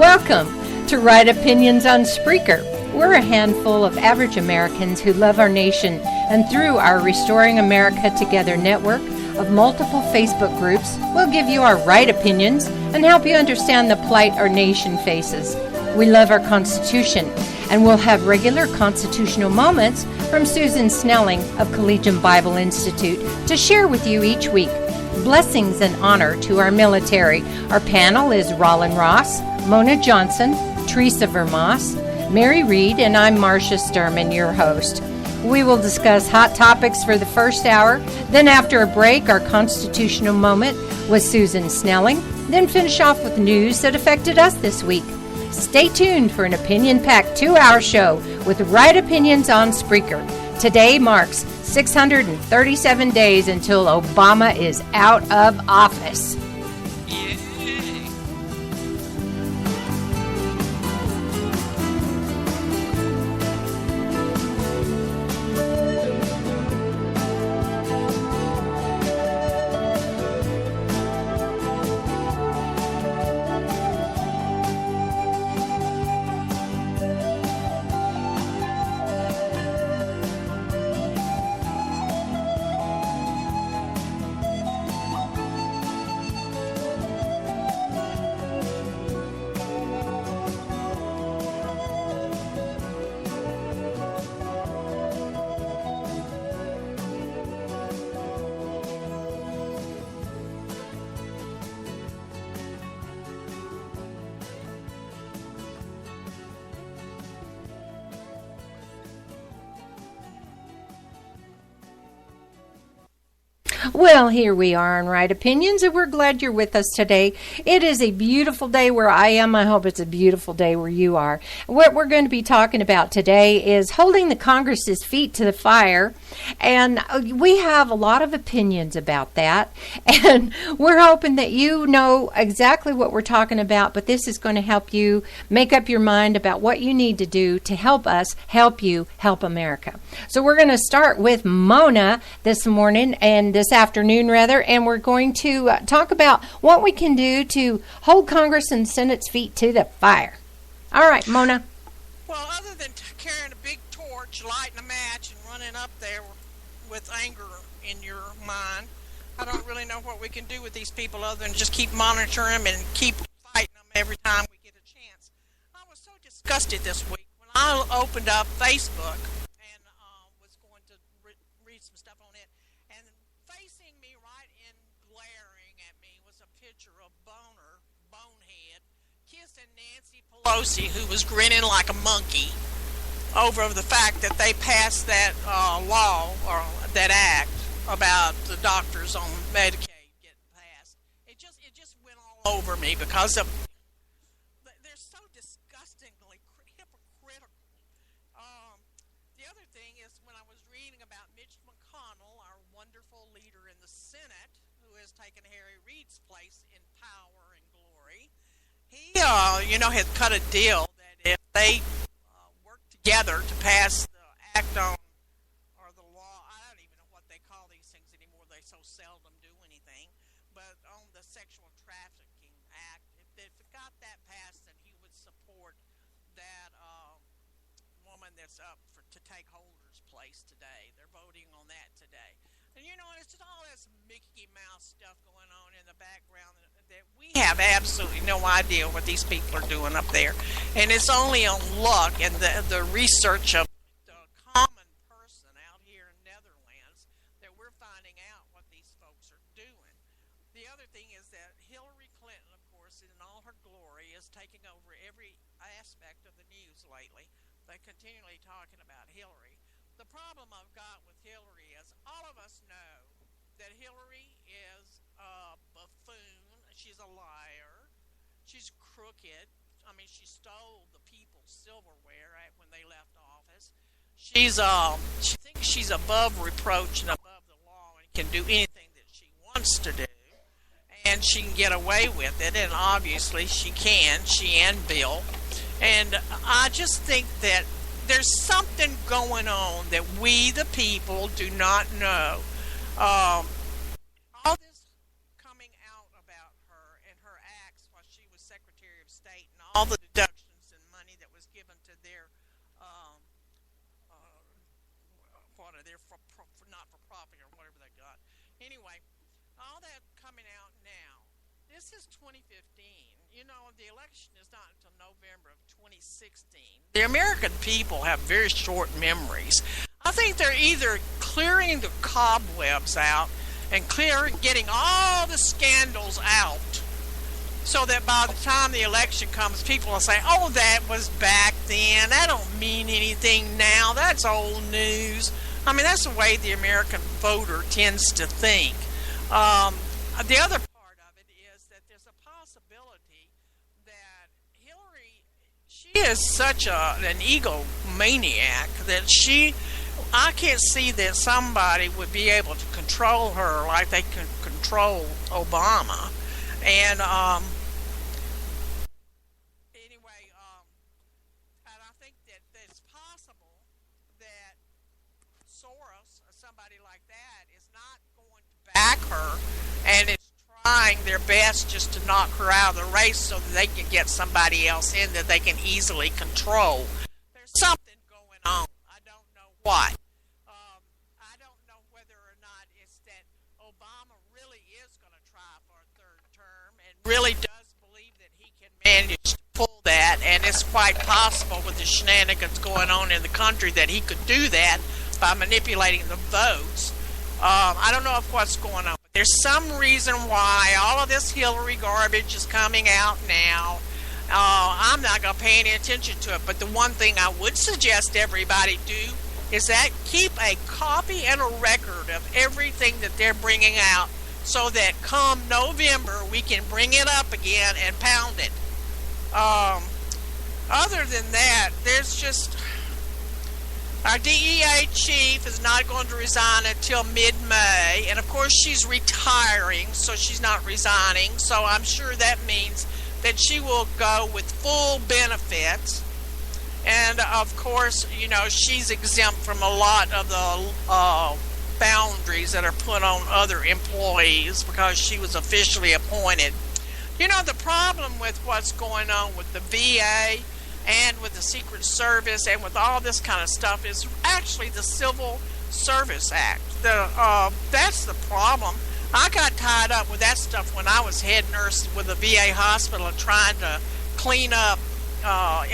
Welcome to Right Opinions on Spreaker. We're a handful of average Americans who love our nation, and through our Restoring America Together network of multiple Facebook groups, we'll give you our right opinions and help you understand the plight our nation faces. We love our Constitution, and we'll have regular constitutional moments from Susan Snelling of Collegian Bible Institute to share with you each week. Blessings and honor to our military. Our panel is Rollin Ross, Mona Johnson, Teresa Vermas, Mary Reed, and I'm Marcia Sturman, your host. We will discuss hot topics for the first hour, then after a break, our constitutional moment with Susan Snelling, then finish off with news that affected us this week. Stay tuned for an opinion-packed 2-hour show with Right Opinions on Spreaker. Today marks 637 days until Obama is out of office. Well, here we are on Right Opinions, and we're glad you're with us today. It is a beautiful day where I am. I hope it's a beautiful day where you are. What we're going to be talking about today is holding the Congress's feet to the fire, and we have a lot of opinions about that, and we're hoping that you know exactly what we're talking about, but this is going to help you make up your mind about what you need to do to help us, help you, help America. So we're going to start with Mona this morning, and this afternoon rather, and we're going to talk about what we can do to hold Congress and Senate's feet to the fire. All right, Mona. Well, other than carrying a big torch, lighting a match, and running up there with anger in your mind, I don't really know what we can do with these people other than just keep monitoring them and keep fighting them every time we get a chance. I was so disgusted this week when I opened up Facebook and was going to read some stuff on it, and facing me right in glaring at me was a picture of Bonehead, kissing Nancy Pelosi, who was grinning like a monkey over the fact that they passed that law or that act about the doctors on Medicaid getting passed. It just went all over me because of they're so disgustingly hypocritical. The other thing is when I was reading about Mitch McConnell, our wonderful leader in the Senate, who has taken Harry Reid's place in power and glory, he had cut a deal that if they worked together to pass the act on or the law, I don't even know what they call these things anymore, they so seldom do anything, but on the sexual trafficking act, if it got that passed, then he would support that woman that's up to take Holder's place today. They're voting on that today. And it's just all this Mickey Mouse stuff going on in the background that we have absolutely no idea what these people are doing up there. And it's only on luck and the research of the common person out here in Netherlands that we're finding out what these folks are doing. The other thing is that Hillary Clinton, of course, in all her glory, is taking over every aspect of the news lately. They're continually talking about Hillary. The problem I've got with Hillary is all of us know that Hillary is a buffoon. She's a liar. She's crooked. I mean, she stole the people's silverware when they left office. She thinks she's above reproach and above the law and can do anything that she wants to do, and she can get away with it. And obviously, she can. She and Bill. And I just think that there's something going on that we, the people, do not know. All this coming out about her and her acts while she was Secretary of State and all all the deductions and money that was given to their, what are they, for not for profit or whatever they got. Anyway, all that coming out now. This is 2015. You know, the election is not until November of 2016. The American people have very short memories. I think they're either clearing the cobwebs out and getting all the scandals out so that by the time the election comes, people will say, oh, that was back then. That don't mean anything now. That's old news. I mean, that's the way the American voter tends to think. The other part of it is that there's a possibility that Hillary, she is such an egomaniac that I can't see that somebody would be able to control her like they can control Obama. And anyway, and I think that it's possible that Soros or somebody like that is not going to back her and is trying their best just to knock her out of the race so that they can get somebody else in that they can easily control. There's something going on. I don't know what. I don't know whether or not it's that Obama really is going to try for a third term and really does believe that he can manage to pull that, and it's quite possible with the shenanigans going on in the country that he could do that by manipulating the votes. I don't know what's going on. But there's some reason why all of this Hillary garbage is coming out now. I'm not going to pay any attention to it. But the one thing I would suggest everybody do is that keep a copy and a record of everything that they're bringing out so that come November we can bring it up again and pound it. Other than that, there's just... Our DEA chief is not going to resign until mid-May, and of course she's retiring, so she's not resigning, so I'm sure that means that she will go with full benefits. And of course, you know, she's exempt from a lot of the boundaries that are put on other employees because she was officially appointed. You know, the problem with what's going on with the VA and with the Secret Service and with all this kind of stuff is actually the Civil Service Act. That's the problem. I got tied up with that stuff when I was head nurse with a VA hospital and trying to clean up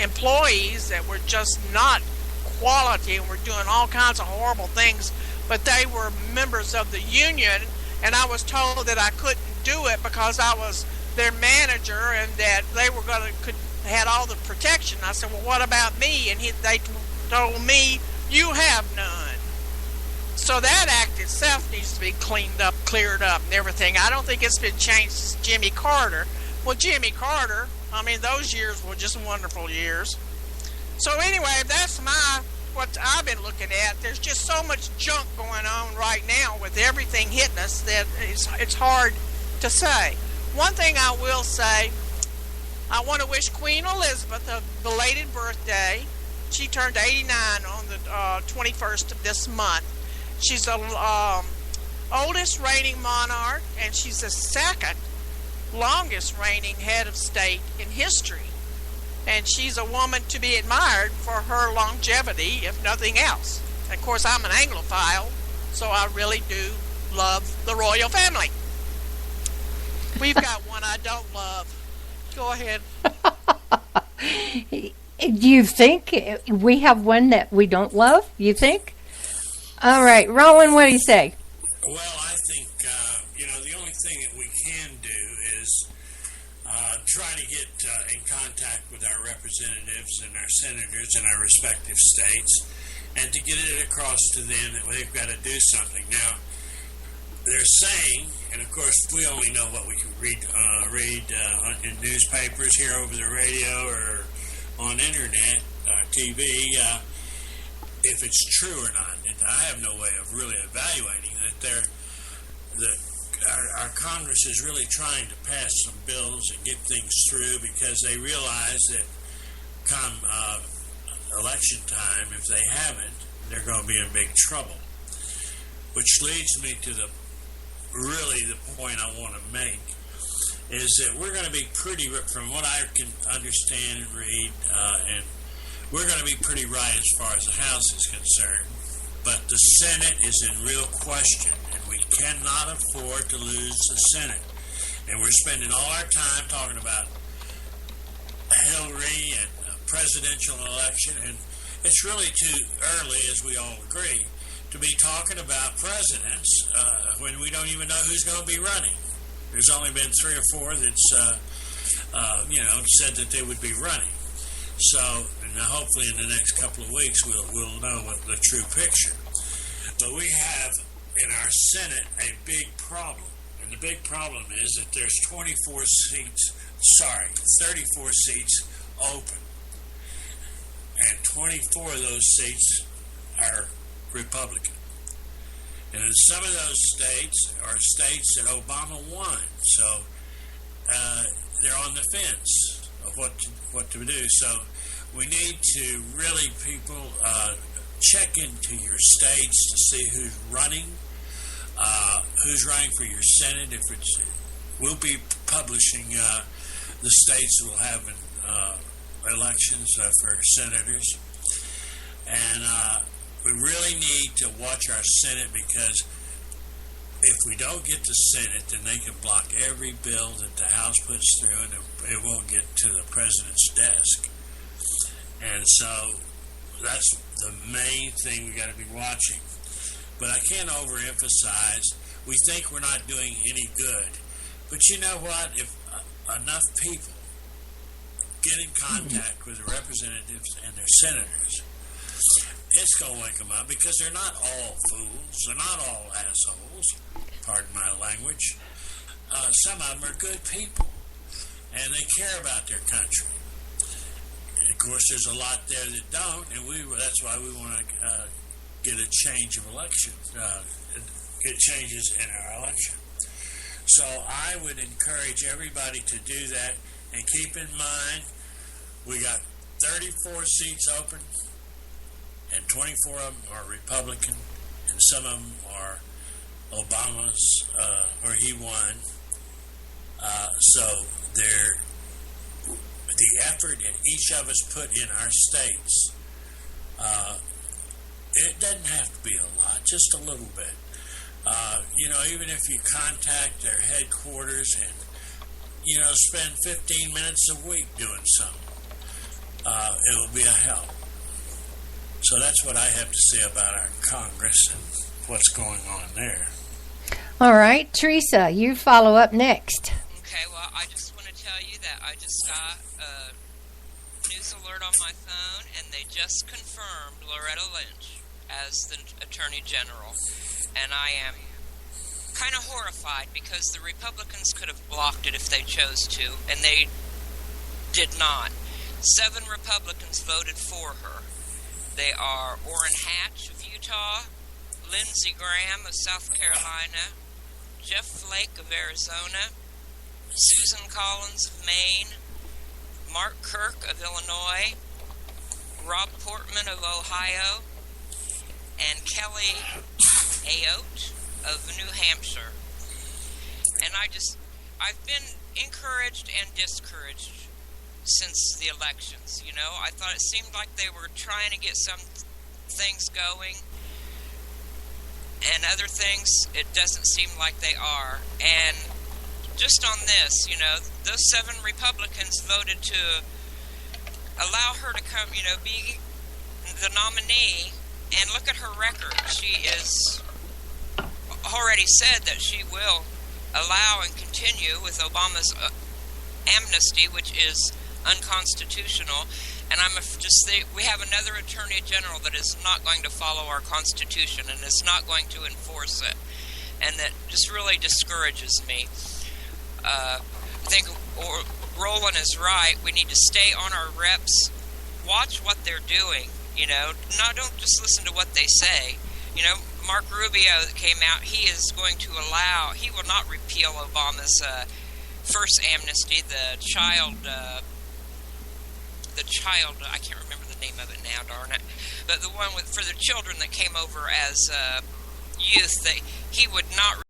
employees that were just not quality and were doing all kinds of horrible things, but they were members of the union, and I was told that I couldn't do it because I was their manager and that they were had all the protection. I said, well, what about me? And they told me, you have none. So that act itself needs to be cleaned up, cleared up, and everything. I don't think it's been changed since Jimmy Carter. Well, Jimmy Carter, I mean, those years were just wonderful years. So anyway, that's what I've been looking at. There's just so much junk going on right now with everything hitting us that it's hard to say. One thing I will say, I want to wish Queen Elizabeth a belated birthday. She turned 89 on the 21st of this month. She's the oldest reigning monarch, and she's the second longest reigning head of state in history. And she's a woman to be admired for her longevity, if nothing else. And of course, I'm an Anglophile, so I really do love the royal family. We've got one I don't love. Go ahead. Do you think we have one that we don't love? You think? All right, Roland, what do you say? Well, I think, the only thing that we can do is try to get in contact with our representatives and our senators in our respective states and to get it across to them that they've got to do something. Now, they're saying, and of course we only know what we can read in newspapers, hear over the radio, or on internet, TV, if it's true or not. I have no way of really evaluating that our Congress is really trying to pass some bills and get things through because they realize that come election time, if they haven't, they're going to be in big trouble. Which leads me to the point I want to make. is that we're going to be pretty, from what I can understand and read, and we're going to be pretty right as far as the House is concerned. But the Senate is in real question, and we cannot afford to lose the Senate. And we're spending all our time talking about Hillary and a presidential election, and it's really too early, as we all agree, to be talking about presidents when we don't even know who's going to be running. There's only been 3 or 4 that's, said that they would be running. So, hopefully in the next couple of weeks we'll know what the true picture. But we have in our Senate a big problem. And the big problem is that there's 34 seats open. And 24 of those seats are Republican. And in some of those states are states that Obama won. So they're on the fence of what to do. So we need to really, people, check into your states to see who's running for your Senate. We'll be publishing the states that will have elections for senators. And we really need to watch our Senate, because if we don't get the Senate, then they can block every bill that the House puts through, and it won't get to the president's desk. And so that's the main thing we got to be watching. But I can't overemphasize, we think we're not doing any good. But you know what? If enough people get in contact with the representatives and their senators, it's going to wake them up, because they're not all fools. They're not all assholes. Pardon my language. Some of them are good people, and they care about their country. And of course, there's a lot there that don't, and that's why we want to get a change of election, get changes in our election. So I would encourage everybody to do that, and keep in mind, we got 34 seats open, and 24 of them are Republican, and some of them are Obama's, where he won. So the effort that each of us put in our states, it doesn't have to be a lot, just a little bit. Even if you contact their headquarters and, spend 15 minutes a week doing something, it'll be a help. So that's what I have to say about our Congress and what's going on there. All right, Teresa, you follow up next. Okay, well, I just want to tell you that I just got a news alert on my phone, and they just confirmed Loretta Lynch as the Attorney General. And I am kind of horrified, because the Republicans could have blocked it if they chose to, and they did not. 7 Republicans voted for her. They are Orrin Hatch of Utah, Lindsey Graham of South Carolina, Jeff Flake of Arizona, Susan Collins of Maine, Mark Kirk of Illinois, Rob Portman of Ohio, and Kelly Ayotte of New Hampshire. And I've been encouraged and discouraged since the elections. I thought it seemed like they were trying to get some things going, and other things it doesn't seem like they are. And just on this, those 7 Republicans voted to allow her to come, be the nominee, and look at her record. She is already said that she will allow and continue with Obama's amnesty, which is unconstitutional. And we have another Attorney General that is not going to follow our Constitution and is not going to enforce it, and that just really discourages me. I think Roland is right. We need to stay on our reps, watch what they're doing. Don't just listen to what they say. Mark Rubio that came out, he will not repeal Obama's first amnesty, the child, I can't remember the name of it now, darn it, but the one for the children that came over as youth, that he would not